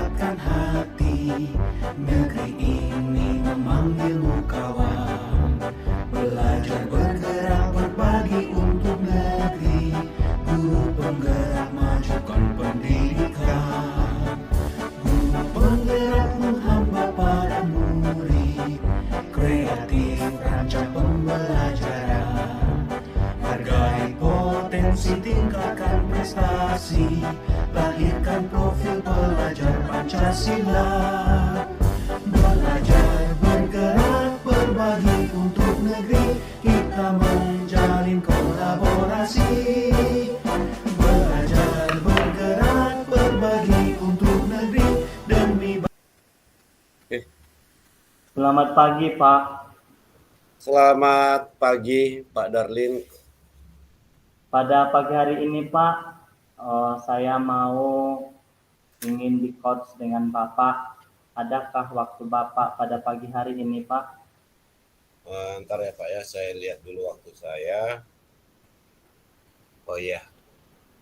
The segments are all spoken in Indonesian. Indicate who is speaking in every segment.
Speaker 1: mendapatkan hati. Negeri ini memanggilmu kawan, belajar bergerak berbagi untuk negeri. Guru penggerak majukan pendidikan, guru penggerak menghamba para murid, kreatif rancang pembelajaran. Hargai potensi, tingkatkan prestasi, lahirkan profil pelajar Pancasila. Belajar bergerak berbagi untuk negeri, kita menjalin kolaborasi. Belajar bergerak berbagi untuk negeri demi
Speaker 2: Selamat pagi, Pak.
Speaker 3: Selamat pagi, Pak Darlin.
Speaker 2: Pada pagi hari ini, Pak, saya ingin di-coach dengan Bapak. Adakah waktu Bapak pada pagi hari ini, Pak?
Speaker 3: Ntar ya Pak ya, saya lihat dulu waktu saya. Oh iya,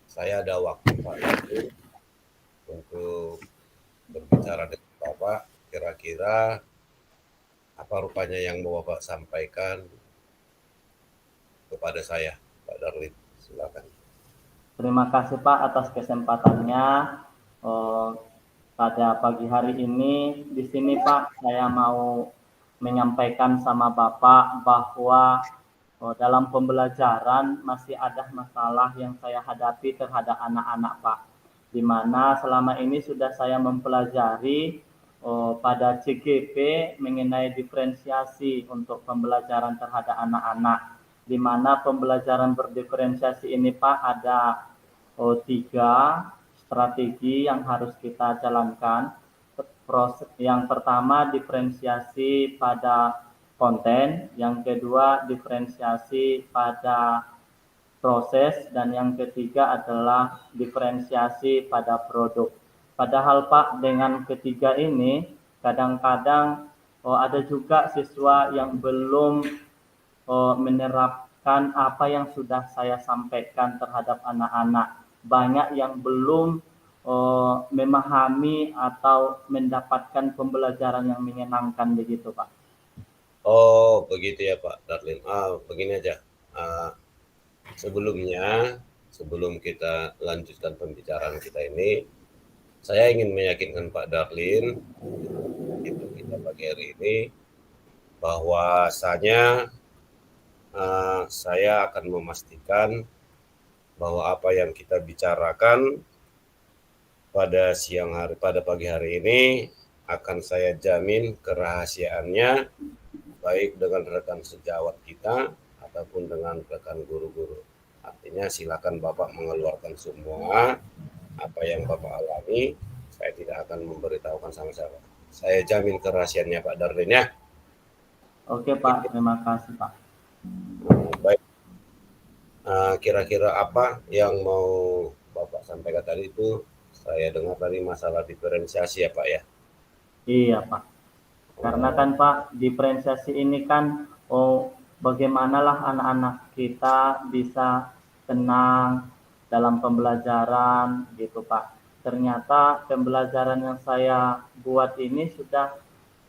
Speaker 3: saya ada waktu Pak Darlin untuk berbicara dengan Bapak. Kira-kira apa rupanya yang mau Bapak sampaikan kepada saya, Pak Darlin? Silakan.
Speaker 2: Terima kasih, Pak, atas kesempatannya. Pada pagi hari ini, di sini, Pak, saya mau menyampaikan sama Bapak bahwa dalam pembelajaran masih ada masalah yang saya hadapi terhadap anak-anak, Pak. Di mana selama ini sudah saya mempelajari pada CGP mengenai diferensiasi untuk pembelajaran terhadap anak-anak. Di mana pembelajaran berdiferensiasi ini, Pak, ada 3 strategi yang harus kita jalankan. Yang pertama, diferensiasi pada konten, yang kedua diferensiasi pada proses, dan yang ketiga adalah diferensiasi pada produk. Padahal Pak, dengan ketiga ini kadang-kadang ada juga siswa yang belum menerapkan apa yang sudah saya sampaikan terhadap anak-anak. Banyak yang belum memahami atau mendapatkan pembelajaran yang menyenangkan begitu, Pak.
Speaker 3: Oh, begitu ya Pak Darlin. Begini aja. Sebelum kita lanjutkan pembicaraan kita ini, saya ingin meyakinkan Pak Darlin itu kita pagi hari ini bahwasanya saya akan memastikan bahwa apa yang kita bicarakan pada pagi hari ini akan saya jamin kerahasiaannya, baik dengan rekan sejawat kita ataupun dengan rekan guru-guru. Artinya silakan Bapak mengeluarkan semua apa yang Bapak alami, saya tidak akan memberitahukan sama siapa. Saya jamin kerahasiaannya Pak Darlin ya.
Speaker 2: Oke Pak, terima kasih Pak.
Speaker 3: Baik. Kira-kira apa yang mau Bapak sampaikan tadi itu? Saya dengar tadi masalah diferensiasi ya Pak ya.
Speaker 2: Iya Pak. Karena kan Pak, diferensiasi ini kan bagaimanalah anak-anak kita bisa tenang dalam pembelajaran gitu Pak. Ternyata pembelajaran yang saya buat ini sudah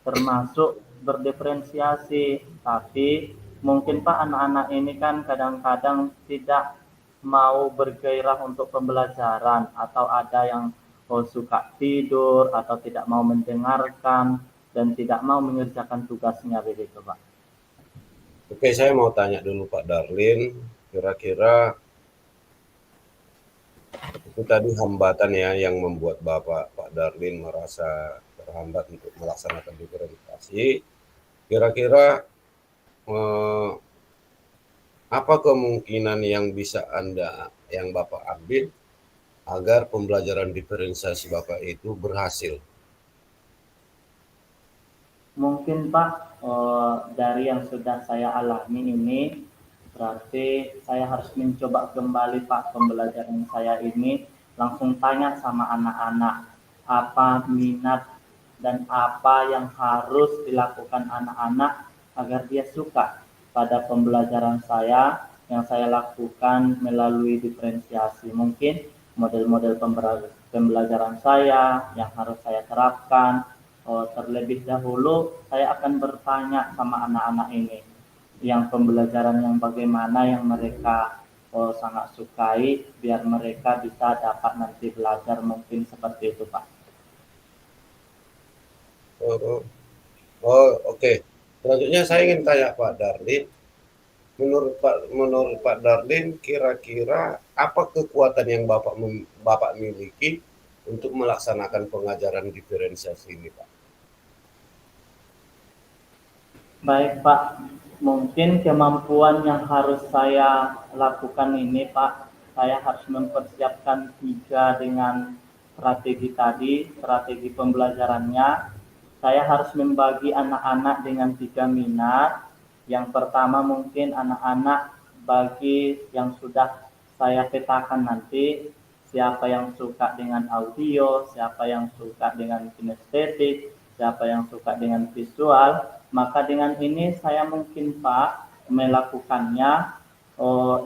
Speaker 2: termasuk berdiferensiasi, tapi mungkin Pak anak-anak ini kan kadang-kadang tidak mau bergairah untuk pembelajaran, atau ada yang suka tidur atau tidak mau mendengarkan dan tidak mau mengerjakan tugasnya begitu Pak.
Speaker 3: Oke, saya mau tanya dulu Pak Darlin, kira-kira itu tadi hambatan ya yang membuat Pak Darlin merasa terhambat untuk melaksanakan diferensiasi. Kira-kira apa kemungkinan yang bisa yang Bapak ambil agar pembelajaran diferensiasi Bapak itu berhasil?
Speaker 2: Mungkin Pak, dari yang sudah saya alami ini, berarti saya harus mencoba kembali Pak pembelajaran saya ini, langsung tanya sama anak-anak apa minat dan apa yang harus dilakukan anak-anak agar dia suka pada pembelajaran saya yang saya lakukan melalui diferensiasi. Mungkin model-model pembelajaran saya yang harus saya terapkan. Terlebih dahulu saya akan bertanya sama anak-anak ini yang pembelajaran yang bagaimana yang mereka sangat sukai, biar mereka bisa dapat nanti belajar mungkin seperti itu, Pak.
Speaker 3: Oke. Selanjutnya saya ingin tanya Pak Darlin, menurut Pak Darlin, kira-kira apa kekuatan yang Bapak miliki untuk melaksanakan pengajaran diferensiasi ini, Pak?
Speaker 2: Baik, Pak. Mungkin kemampuan yang harus saya lakukan ini, Pak, saya harus mempersiapkan 3 dengan strategi pembelajarannya. Saya harus membagi anak-anak dengan 3 minat. Yang pertama mungkin anak-anak bagi yang sudah saya petakan nanti, siapa yang suka dengan audio, siapa yang suka dengan kinestetik, siapa yang suka dengan visual. Maka dengan ini saya mungkin Pak melakukannya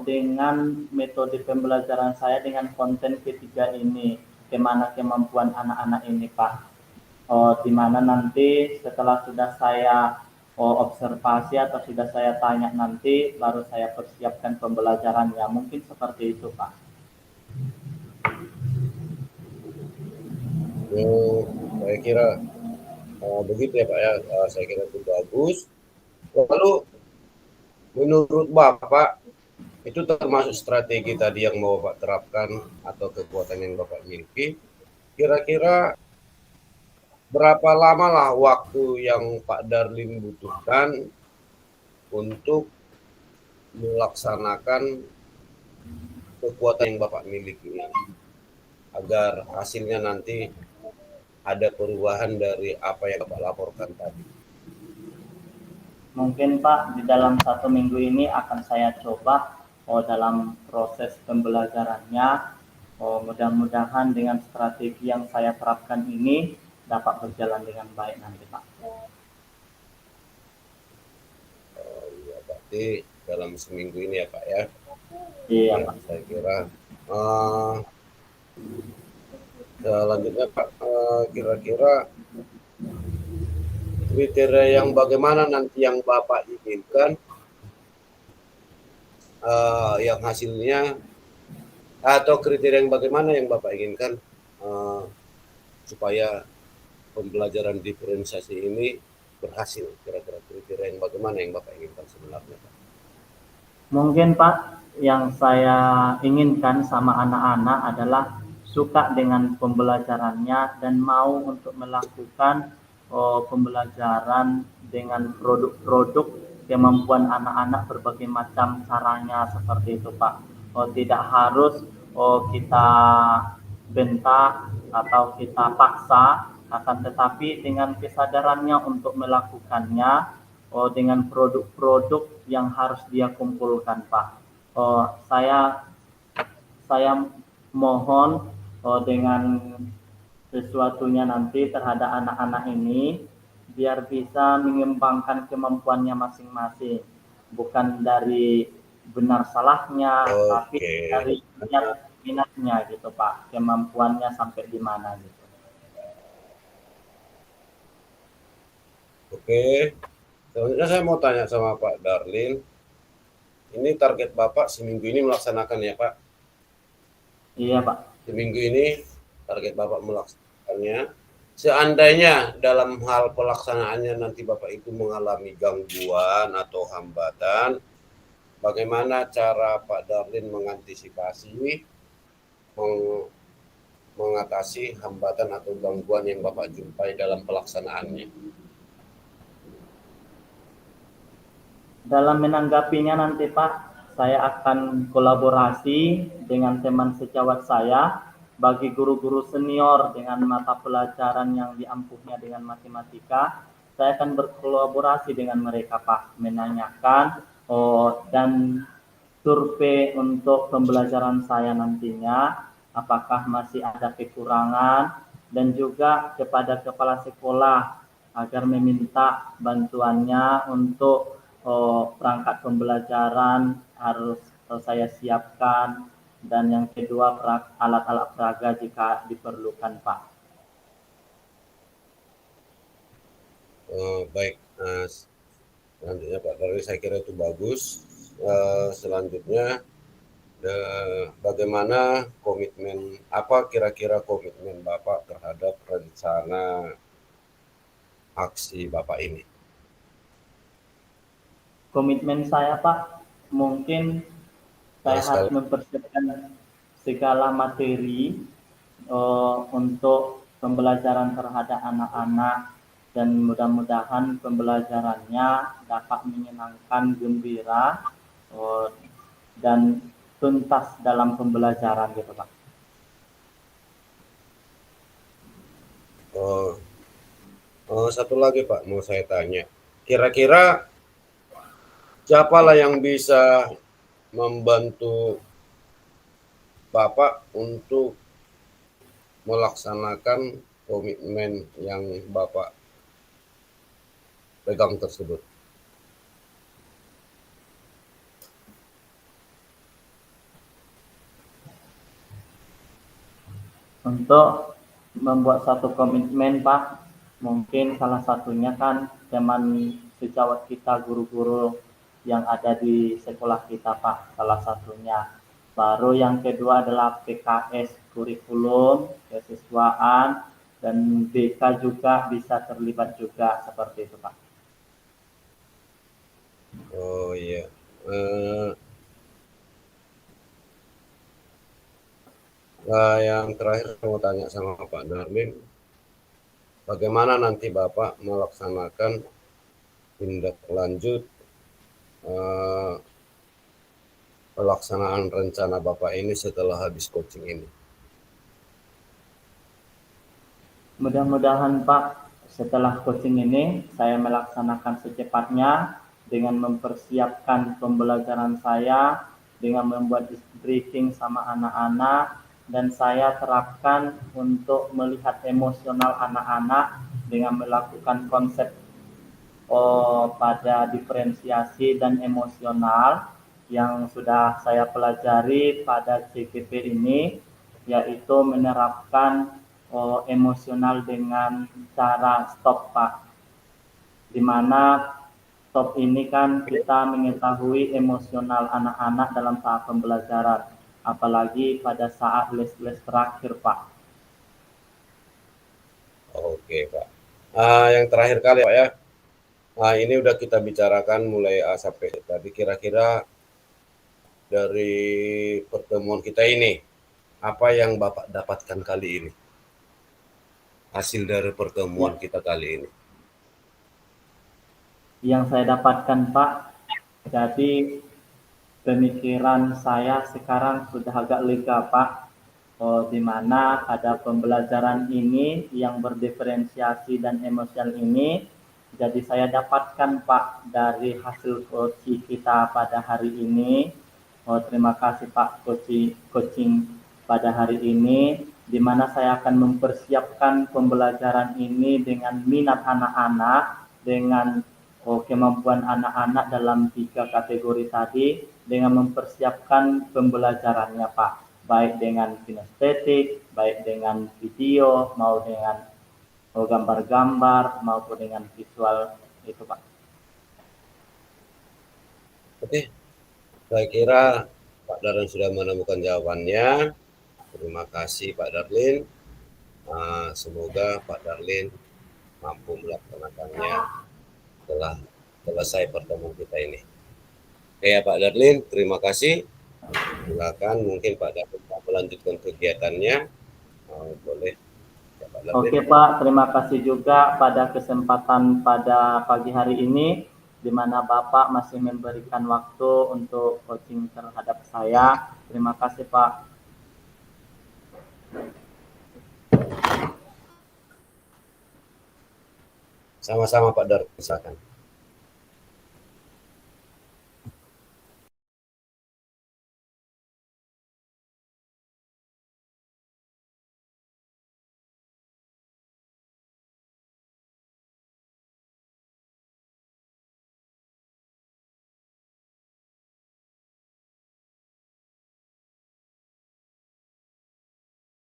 Speaker 2: dengan metode pembelajaran saya dengan konten ketiga ini. Bagaimana kemampuan anak-anak ini Pak. Di mana nanti setelah sudah saya observasi atau sudah saya tanya nanti baru saya persiapkan pembelajarannya. Mungkin seperti itu Pak.
Speaker 3: Saya kira begitu ya Pak ya, saya kira itu bagus. Lalu menurut Bapak itu termasuk strategi tadi yang mau Bapak terapkan atau kekuatan yang Bapak miliki, kira-kira berapa lama lah waktu yang Pak Darlin butuhkan untuk melaksanakan kekuatan yang Bapak miliki ini agar hasilnya nanti ada perubahan dari apa yang Bapak laporkan tadi?
Speaker 2: Mungkin Pak, di dalam 1 minggu ini akan saya coba dalam proses pembelajarannya. Mudah-mudahan dengan strategi yang saya terapkan ini dapat berjalan dengan baik nanti Pak.
Speaker 3: Ya, berarti dalam seminggu ini ya Pak ya?
Speaker 2: Iya
Speaker 3: ya,
Speaker 2: Pak.
Speaker 3: Saya kira. Selanjutnya Pak, kira-kira kriteria yang bagaimana nanti yang Bapak inginkan yang hasilnya atau kriteria yang bagaimana yang Bapak inginkan supaya pembelajaran diferensiasi ini berhasil, kira-kira kriteria yang bagaimana yang Bapak inginkan sebenarnya Pak?
Speaker 2: Mungkin Pak, yang saya inginkan sama anak-anak adalah suka dengan pembelajarannya dan mau untuk melakukan pembelajaran dengan produk-produk kemampuan anak-anak berbagai macam caranya seperti itu Pak. Tidak harus kita bentak atau kita paksa, akan tetapi dengan kesadarannya untuk melakukannya dengan produk-produk yang harus dia kumpulkan Pak. Saya mohon dengan sesuatunya nanti terhadap anak-anak ini biar bisa mengembangkan kemampuannya masing-masing, bukan dari benar salahnya, tapi dari minatnya gitu Pak, kemampuannya sampai di mana gitu.
Speaker 3: Oke. Selanjutnya saya mau tanya sama Pak Darlin, ini target Bapak seminggu ini melaksanakan ya Pak?
Speaker 2: Iya Pak.
Speaker 3: Seminggu ini target Bapak melaksanakannya. Seandainya dalam hal pelaksanaannya nanti Bapak itu mengalami gangguan atau hambatan, bagaimana cara Pak Darlin mengantisipasi, mengatasi hambatan atau gangguan yang Bapak jumpai dalam pelaksanaannya?
Speaker 2: Dalam menanggapinya nanti Pak, saya akan kolaborasi dengan teman sejawat saya bagi guru-guru senior dengan mata pelajaran yang diampuhnya dengan matematika. Saya akan berkolaborasi dengan mereka Pak, menanyakan dan survei untuk pembelajaran saya nantinya, apakah masih ada kekurangan, dan juga kepada kepala sekolah agar meminta bantuannya untuk perangkat pembelajaran harus saya siapkan, dan yang kedua alat-alat peraga jika diperlukan, Pak.
Speaker 3: Baik, selanjutnya Pak Darwin, saya kira itu bagus. Selanjutnya, bagaimana komitmen, apa kira-kira komitmen Bapak terhadap rencana aksi Bapak ini?
Speaker 2: Komitmen saya, Pak, mungkin saya harus mempersiapkan segala materi untuk pembelajaran terhadap anak-anak, dan mudah-mudahan pembelajarannya dapat menyenangkan, gembira, dan tuntas dalam pembelajaran gitu, Pak.
Speaker 3: Satu lagi Pak, mau saya tanya, kira-kira siapalah yang bisa membantu Bapak untuk melaksanakan komitmen yang Bapak pegang tersebut?
Speaker 2: Untuk membuat satu komitmen, Pak, mungkin salah satunya kan teman sejawat kita, guru-guru yang ada di sekolah kita, Pak, salah satunya. Baru yang kedua adalah PKS, kurikulum, kesiswaan, dan BK juga bisa terlibat juga, seperti itu, Pak.
Speaker 3: Oh iya. Yang terakhir saya mau tanya sama Pak Darmin, bagaimana nanti Bapak melaksanakan tindak lanjut pelaksanaan rencana Bapak ini setelah habis coaching ini?
Speaker 2: Mudah-mudahan, Pak, setelah coaching ini saya melaksanakan secepatnya dengan mempersiapkan pembelajaran saya, dengan membuat briefing sama anak-anak, dan saya terapkan untuk melihat emosional anak-anak dengan melakukan konsep pada diferensiasi dan emosional yang sudah saya pelajari pada CGP ini, yaitu menerapkan emosional dengan cara stop, Pak. Di mana stop ini kan kita mengetahui emosional anak-anak dalam saat pembelajaran, apalagi pada saat les-les terakhir, Pak.
Speaker 3: Oke Pak. Yang terakhir kali Pak ya. Ini udah kita bicarakan mulai A sampai tadi. Kira-kira dari pertemuan kita ini, apa yang Bapak dapatkan kali ini? Hasil dari pertemuan kita kali ini.
Speaker 2: Yang saya dapatkan, Pak, jadi pemikiran saya sekarang sudah agak lega, Pak. Di mana pada pembelajaran ini yang berdiferensiasi dan emosional ini, jadi saya dapatkan, Pak, dari hasil coaching kita pada hari ini. Terima kasih, Pak, coaching pada hari ini, di mana saya akan mempersiapkan pembelajaran ini dengan minat anak-anak, dengan kemampuan anak-anak dalam 3 kategori tadi, dengan mempersiapkan pembelajarannya, Pak, baik dengan kinestetik, baik dengan video, mau dengan gambar-gambar, maupun dengan visual itu, Pak.
Speaker 3: Oke, saya kira Pak Darlin sudah menemukan jawabannya. Terima kasih Pak Darlin. Semoga Pak Darlin mampu melaksanakannya setelah selesai pertemuan kita ini. Oke ya Pak Darlin, terima kasih. Silakan mungkin Pak Darlin melanjutkan kegiatannya. Boleh. Ya, Pak Darlin.
Speaker 2: Oke Pak, terima kasih juga pada kesempatan pada pagi hari ini, di mana Bapak masih memberikan waktu untuk coaching terhadap saya. Terima kasih Pak.
Speaker 3: Sama-sama Pak Darlin, silakan.